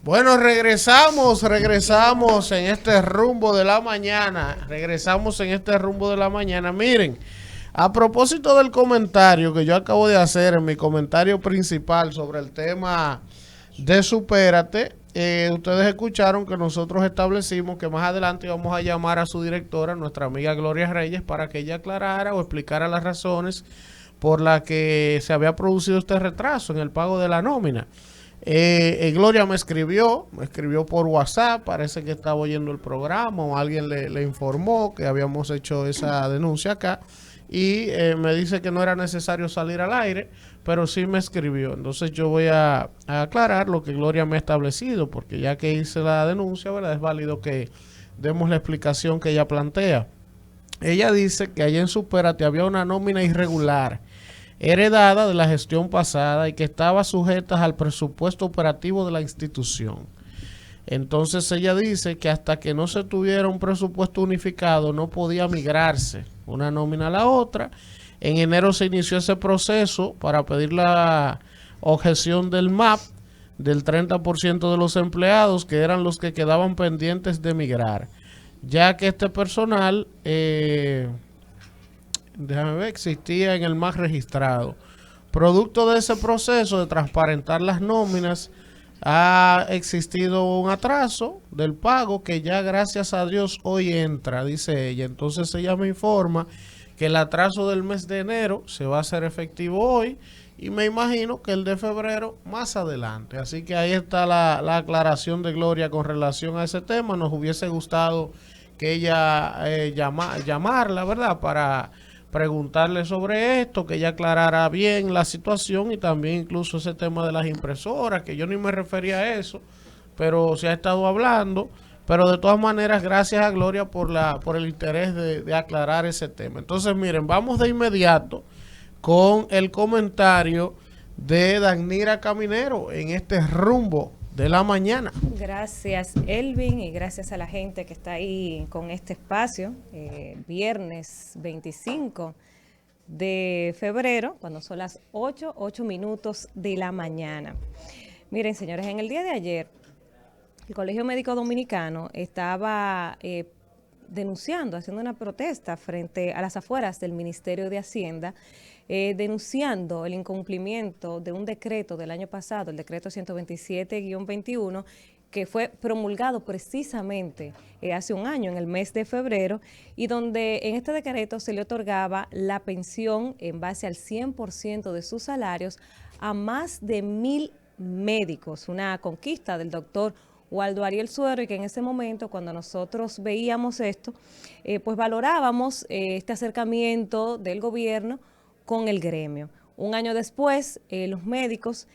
Bueno, regresamos en este rumbo de la mañana. Regresamos en este rumbo de la mañana. Miren, a propósito del comentario que yo acabo de hacer en mi comentario principal sobre el tema de Supérate, ustedes escucharon que nosotros establecimos que más adelante íbamos a llamar a su directora, nuestra amiga Gloria Reyes, para que ella aclarara o explicara las razones por las que se había producido este retraso en el pago de la nómina. Gloria me escribió por WhatsApp, parece que estaba oyendo el programa o alguien le informó que habíamos hecho esa denuncia acá y me dice que no era necesario salir al aire, pero sí me escribió. Entonces yo voy a aclarar lo que Gloria me ha establecido, porque ya que hice la denuncia, ¿verdad? Es válido que demos la explicación que ella plantea. Ella dice que allá en Supérate había una nómina irregular heredada de la gestión pasada y que estaba sujeta al presupuesto operativo de la institución. Entonces ella dice que hasta que no se tuviera un presupuesto unificado no podía migrarse una nómina a la otra. En enero se inició ese proceso para pedir la objeción del MAP del 30% de los empleados, que eran los que quedaban pendientes de migrar, ya que este personal déjame ver, existía en el MAS registrado. Producto de ese proceso de transparentar las nóminas, ha existido un atraso del pago que ya gracias a Dios hoy entra, dice ella. Entonces ella me informa que el atraso del mes de enero se va a hacer efectivo hoy y me imagino que el de febrero más adelante. Así que ahí está la aclaración de Gloria con relación a ese tema. Nos hubiese gustado que ella llamarla, ¿verdad? Para preguntarle sobre esto, que ella aclarara bien la situación y también incluso ese tema de las impresoras, que yo ni me refería a eso, pero se ha estado hablando. Pero de todas maneras, gracias a Gloria por el interés de aclarar ese tema. Entonces, miren, vamos de inmediato con el comentario de Danira Caminero en este rumbo de la mañana. Gracias, Elvin, y gracias a la gente que está ahí con este espacio. Viernes 25 de febrero, cuando son las 8 minutos de la mañana. Miren, señores, en el día de ayer, el Colegio Médico Dominicano estaba denunciando, haciendo una protesta frente a las afueras del Ministerio de Hacienda, denunciando el incumplimiento de un decreto del año pasado, el decreto 127-21, que fue promulgado precisamente hace un año, en el mes de febrero, y donde en este decreto se le otorgaba la pensión en base al 100% de sus salarios a más de 1,000 médicos, una conquista del doctor Waldo Ariel Suero, y que en ese momento, cuando nosotros veíamos esto, pues valorábamos este acercamiento del gobierno con el gremio. Un año después, los médicos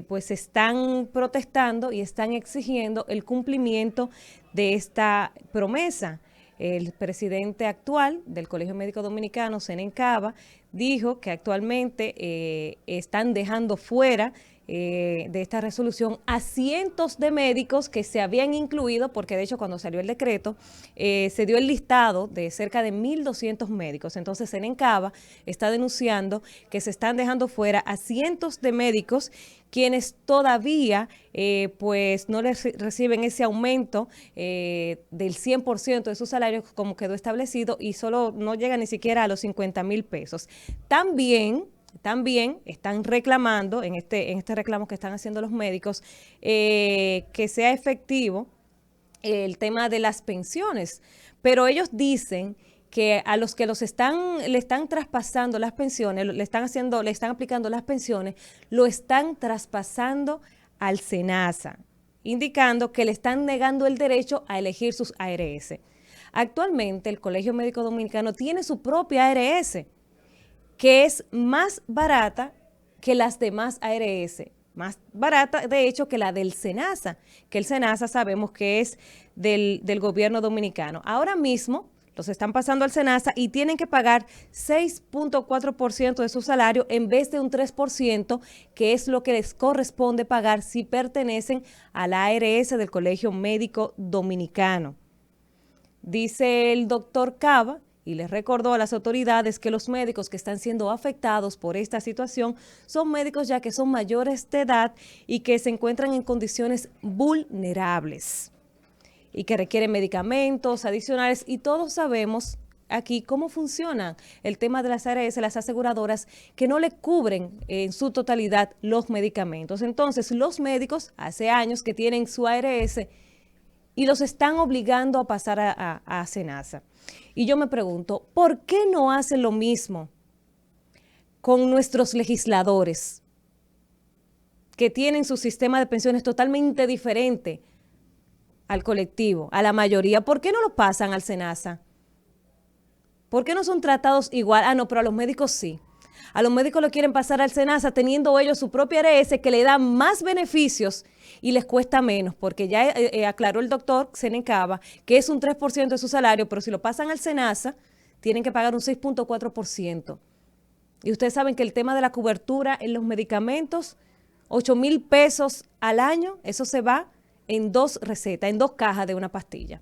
pues están protestando y están exigiendo el cumplimiento de esta promesa. El presidente actual del Colegio Médico Dominicano, Senen Cava, dijo que actualmente están dejando fuera de esta resolución a cientos de médicos que se habían incluido, porque de hecho cuando salió el decreto se dio el listado de cerca de 1,200 médicos. Entonces Senen Cava está denunciando que se están dejando fuera a cientos de médicos quienes todavía pues no les reciben ese aumento del 100% de sus salarios como quedó establecido, y solo no llega ni siquiera a los 50,000 pesos. También están reclamando, en este reclamo que están haciendo los médicos, que sea efectivo el tema de las pensiones. Pero ellos dicen que a los que le están traspasando las pensiones, le están aplicando las pensiones, lo están traspasando al SENASA, indicando que le están negando el derecho a elegir sus ARS. Actualmente el Colegio Médico Dominicano tiene su propia ARS, que es más barata que las demás ARS, más barata de hecho que la del SENASA, que el SENASA sabemos que es del gobierno dominicano. Ahora mismo los están pasando al SENASA y tienen que pagar 6.4% de su salario en vez de un 3%, que es lo que les corresponde pagar si pertenecen a la ARS del Colegio Médico Dominicano. Dice el doctor Cava y les recordó a las autoridades que los médicos que están siendo afectados por esta situación son médicos ya que son mayores de edad y que se encuentran en condiciones vulnerables y que requieren medicamentos adicionales, y todos sabemos aquí cómo funciona el tema de las ARS, las aseguradoras, que no le cubren en su totalidad los medicamentos. Entonces, los médicos hace años que tienen su ARS y los están obligando a pasar a SENASA. Y yo me pregunto, ¿por qué no hacen lo mismo con nuestros legisladores que tienen su sistema de pensiones totalmente diferente al colectivo, a la mayoría? ¿Por qué no lo pasan al SENASA? ¿Por qué no son tratados igual? Ah, no, pero a los médicos sí. A los médicos lo quieren pasar al SENASA teniendo ellos su propia ARS que le da más beneficios y les cuesta menos, porque ya aclaró el doctor Senecaba que es un 3% de su salario, pero si lo pasan al SENASA tienen que pagar un 6.4%. Y ustedes saben que el tema de la cobertura en los medicamentos, 8,000 pesos al año, eso se va en 2 recetas, en 2 cajas de una pastilla.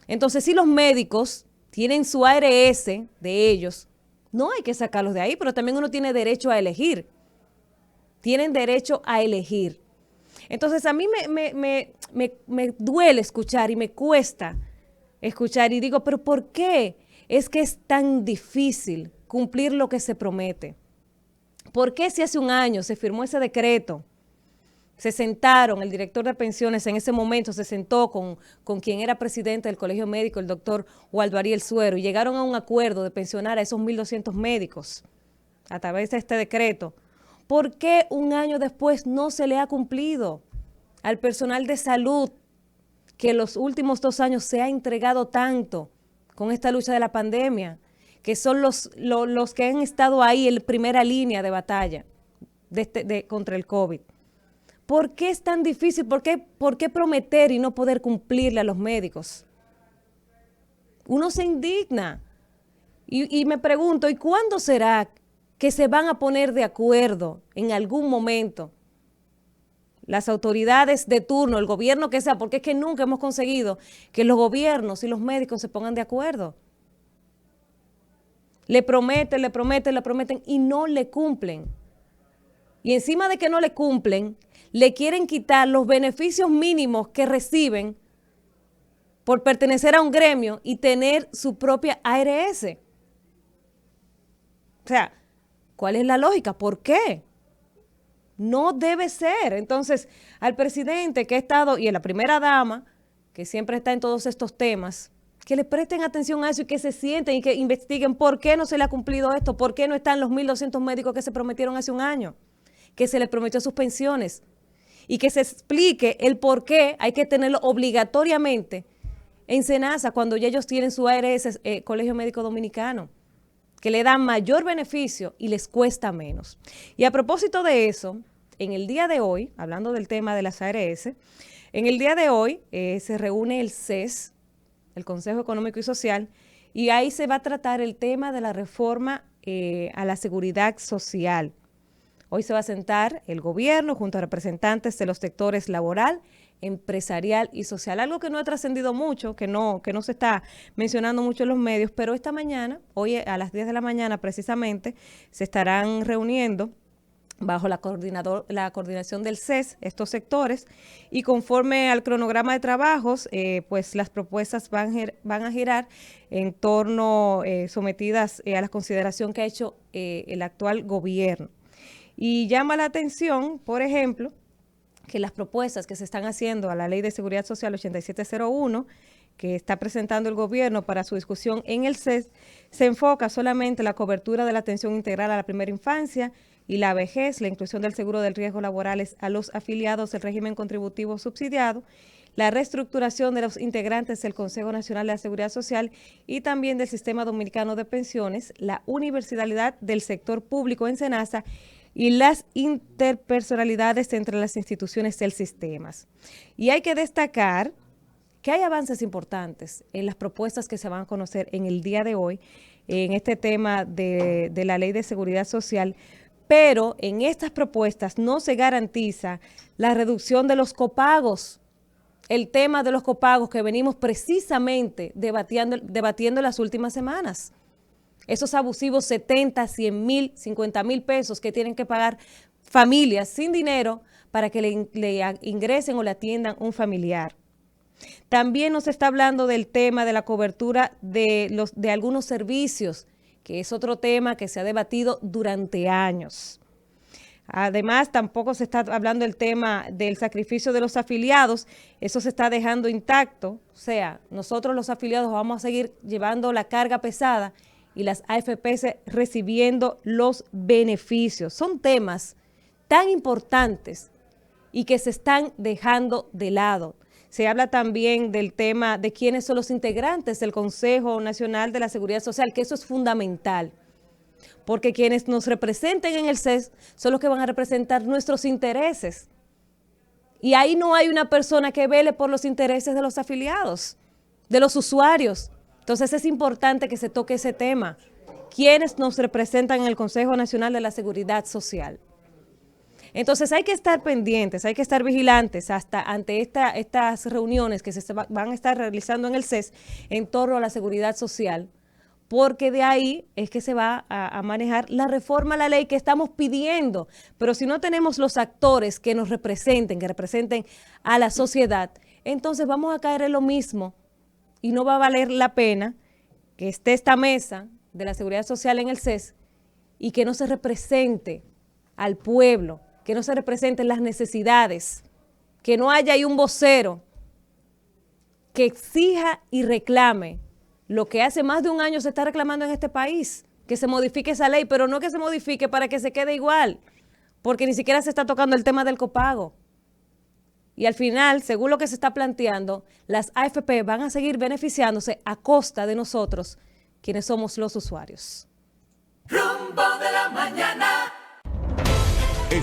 Entonces, si los médicos tienen su ARS de ellos, no hay que sacarlos de ahí, pero también uno tiene derecho a elegir. Tienen derecho a elegir. Entonces, a mí me duele escuchar y me cuesta escuchar y digo, pero ¿por qué es que es tan difícil cumplir lo que se promete? ¿Por qué si hace un año se firmó ese decreto? Se sentaron, el director de pensiones en ese momento se sentó con quien era presidente del Colegio Médico, el doctor Waldo Ariel Suero, y llegaron a un acuerdo de pensionar a esos 1,200 médicos a través de este decreto. ¿Por qué un año después no se le ha cumplido al personal de salud que los últimos 2 años se ha entregado tanto con esta lucha de la pandemia, que son los que han estado ahí en primera línea de batalla contra el COVID? ¿Por qué es tan difícil? ¿Por qué prometer y no poder cumplirle a los médicos? Uno se indigna y me pregunto, ¿y cuándo será que se van a poner de acuerdo en algún momento las autoridades de turno, el gobierno que sea? Porque es que nunca hemos conseguido que los gobiernos y los médicos se pongan de acuerdo. Le prometen y no le cumplen. Y encima de que no le cumplen, le quieren quitar los beneficios mínimos que reciben por pertenecer a un gremio y tener su propia ARS. O sea, ¿cuál es la lógica? ¿Por qué? No debe ser. Entonces, al presidente que ha estado, y a la primera dama, que siempre está en todos estos temas, que le presten atención a eso y que se sienten y que investiguen por qué no se le ha cumplido esto, por qué no están los 1,200 médicos que se prometieron hace un año, que se les prometió sus pensiones, y que se explique el por qué hay que tenerlo obligatoriamente en SENASA cuando ya ellos tienen su ARS, Colegio Médico Dominicano, que le dan mayor beneficio y les cuesta menos. Y a propósito de eso, en el día de hoy, hablando del tema de las ARS, en el día de hoy se reúne el CES, el Consejo Económico y Social, y ahí se va a tratar el tema de la reforma a la seguridad social. Hoy se va a sentar el gobierno junto a representantes de los sectores laboral, empresarial y social. Algo que no ha trascendido mucho, que no se está mencionando mucho en los medios, pero esta mañana, hoy a las 10 de la mañana precisamente, se estarán reuniendo bajo la coordinación del CES, estos sectores, y conforme al cronograma de trabajos, pues las propuestas van a girar en torno, sometidas a la consideración que ha hecho el actual gobierno. Y llama la atención, por ejemplo, que las propuestas que se están haciendo a la Ley de Seguridad Social 8701, que está presentando el gobierno para su discusión en el CES, se enfoca solamente en la cobertura de la atención integral a la primera infancia y la vejez, la inclusión del seguro de riesgos laborales a los afiliados del régimen contributivo subsidiado, la reestructuración de los integrantes del Consejo Nacional de la Seguridad Social y también del Sistema Dominicano de Pensiones, la universalidad del sector público en SENASA y las interpersonalidades entre las instituciones del sistema. Y hay que destacar que hay avances importantes en las propuestas que se van a conocer en el día de hoy en este tema de la Ley de Seguridad Social, pero en estas propuestas no se garantiza la reducción de los copagos el tema de los copagos que venimos precisamente debatiendo las últimas semanas. Esos abusivos 70, 100 mil, 50 mil pesos que tienen que pagar familias sin dinero para que le ingresen o le atiendan un familiar. También nos está hablando del tema de la cobertura de algunos servicios, que es otro tema que se ha debatido durante años. Además, tampoco se está hablando del tema del sacrificio de los afiliados, eso se está dejando intacto, o sea, nosotros los afiliados vamos a seguir llevando la carga pesada y las AFPs recibiendo los beneficios. Son temas tan importantes y que se están dejando de lado. Se habla también del tema de quiénes son los integrantes del Consejo Nacional de la Seguridad Social, que eso es fundamental, porque quienes nos representen en el CES son los que van a representar nuestros intereses. Y ahí no hay una persona que vele por los intereses de los afiliados, de los usuarios. Entonces es importante que se toque ese tema. ¿Quiénes nos representan en el Consejo Nacional de la Seguridad Social? Entonces hay que estar pendientes, hay que estar vigilantes ante estas reuniones que se van a estar realizando en el CES en torno a la seguridad social, porque de ahí es que se va a manejar la reforma a la ley que estamos pidiendo. Pero si no tenemos los actores que nos representen, que representen a la sociedad, entonces vamos a caer en lo mismo y no va a valer la pena que esté esta mesa de la seguridad social en el CES y que no se represente al pueblo, que no se representen las necesidades, que no haya ahí un vocero que exija y reclame lo que hace más de un año se está reclamando en este país, que se modifique esa ley, pero no que se modifique para que se quede igual, porque ni siquiera se está tocando el tema del copago. Y al final, según lo que se está planteando, las AFP van a seguir beneficiándose a costa de nosotros, quienes somos los usuarios. Rumbo de la mañana.